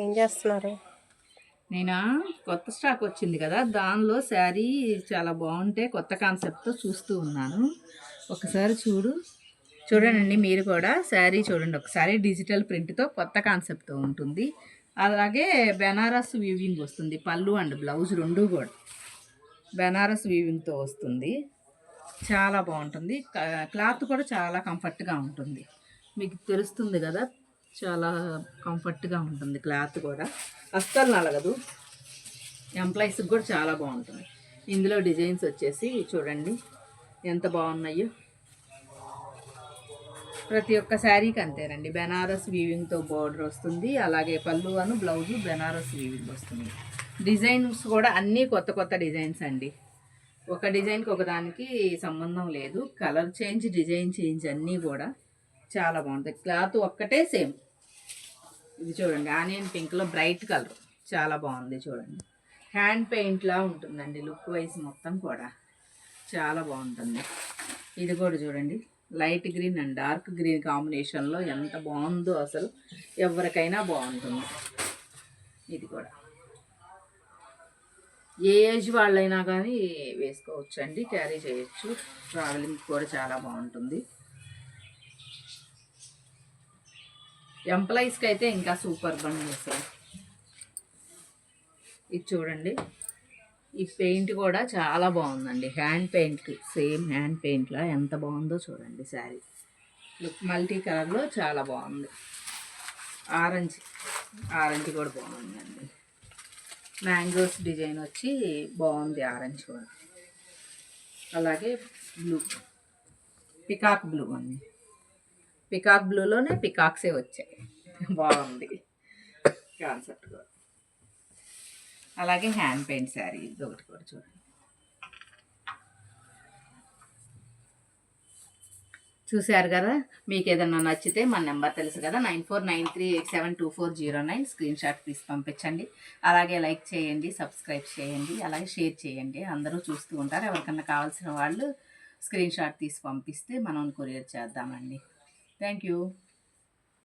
ఏం చేస్తున్నారు? నేనా కొత్త స్టాక్ వచ్చింది కదా, దానిలో శారీ చాలా బాగుంటే కొత్త కాన్సెప్ట్తో చూస్తూ ఉన్నాను. ఒకసారి చూడండి మీరు కూడా శారీ చూడండి ఒకసారి. డిజిటల్ ప్రింట్తో కొత్త కాన్సెప్ట్తో ఉంటుంది. అలాగే బెనారస్ వీవింగ్ వస్తుంది. పళ్ళు అండ్ బ్లౌజ్ రెండు కూడా బెనారస్ వీవింగ్తో వస్తుంది. చాలా బాగుంటుంది. క్లాత్ కూడా చాలా కంఫర్ట్గా ఉంటుంది. మీకు తెలుస్తుంది కదా, చాలా కంఫర్ట్గా ఉంటుంది. క్లాత్ కూడా అస్సలు నలగదు. ఎంప్లాయీస్కి కూడా చాలా బాగుంటుంది. ఇందులో డిజైన్స్ వచ్చేసి చూడండి ఎంత బాగున్నాయో. ప్రతి ఒక్క శారీకి అంతేనండి. బెనారస్ వీవింగ్తో బోర్డర్ వస్తుంది. అలాగే పళ్ళు అను బ్లౌజు బెనారస్ వీవింగ్ వస్తుంది. డిజైన్స్ కూడా అన్నీ కొత్త కొత్త డిజైన్స్ అండి. ఒక డిజైన్కి ఒకదానికి సంబంధం లేదు. కలర్ చేంజ్, డిజైన్ చేంజ్ అన్నీ కూడా చాలా బాగుంటాయి. క్లాత్ ఒక్కటే సేమ్. ఇది చూడండి ఆనియన్ పింక్లో బ్రైట్ కలర్ చాలా బాగుంది. చూడండి హ్యాండ్ పెయింట్లా ఉంటుందండి. లుక్ వైజ్ మొత్తం కూడా చాలా బాగుంటుంది. ఇది కూడా చూడండి light green and dark green కాంబినేషన్లో ఎంత బాగుందో, అసలు ఎవరికైనా బాగుంటుంది. ఇది కూడా ఏ ఏజ్ వాళ్ళైనా కానీ వేసుకోవచ్చు అండి, క్యారీ చేయొచ్చు. ట్రావెలింగ్ కూడా చాలా బాగుంటుంది. ఎంప్లాయీస్కి అయితే ఇంకా సూపర్ బండ్ చేస్తారు. ఇది చూడండి ఈ పెయింట్ కూడా చాలా బాగుందండి. హ్యాండ్ పెయింట్, సేమ్ హ్యాండ్ పెయింట్లా ఎంత బాగుందో చూడండి. శారీ లుక్ మల్టీ కలర్లో చాలా బాగుంది. ఆరెంజ్ కూడా బాగుందండి. మ్యాంగోస్ డిజైన్ వచ్చి బాగుంది. ఆరెంజ్ కూడా. అలాగే బ్లూ, పికాక్ బ్లూ అండి. పికాక్ బ్లూలోనే పికాక్సే వచ్చాయి. బాగుంది కాన్సెప్ట్ కూడా. అలాగే హ్యాండ్ పెయింట్ శారీ ఇది ఒకటి కూడా చూడండి. చూశారు కదా, మీకు ఏదన్నా నచ్చితే మన నెంబర్ తెలుసు కదా, 9493872409. స్క్రీన్ షాట్ తీసి పంపించండి. అలాగే లైక్ చేయండి, సబ్స్క్రైబ్ చేయండి, అలాగే షేర్ చేయండి. అందరూ చూస్తూ ఉంటారు. ఎవరికన్నా కావాల్సిన వాళ్ళు స్క్రీన్ షాట్ తీసి పంపిస్తే మనం కొరియర్ చేద్దామండి. Thank you.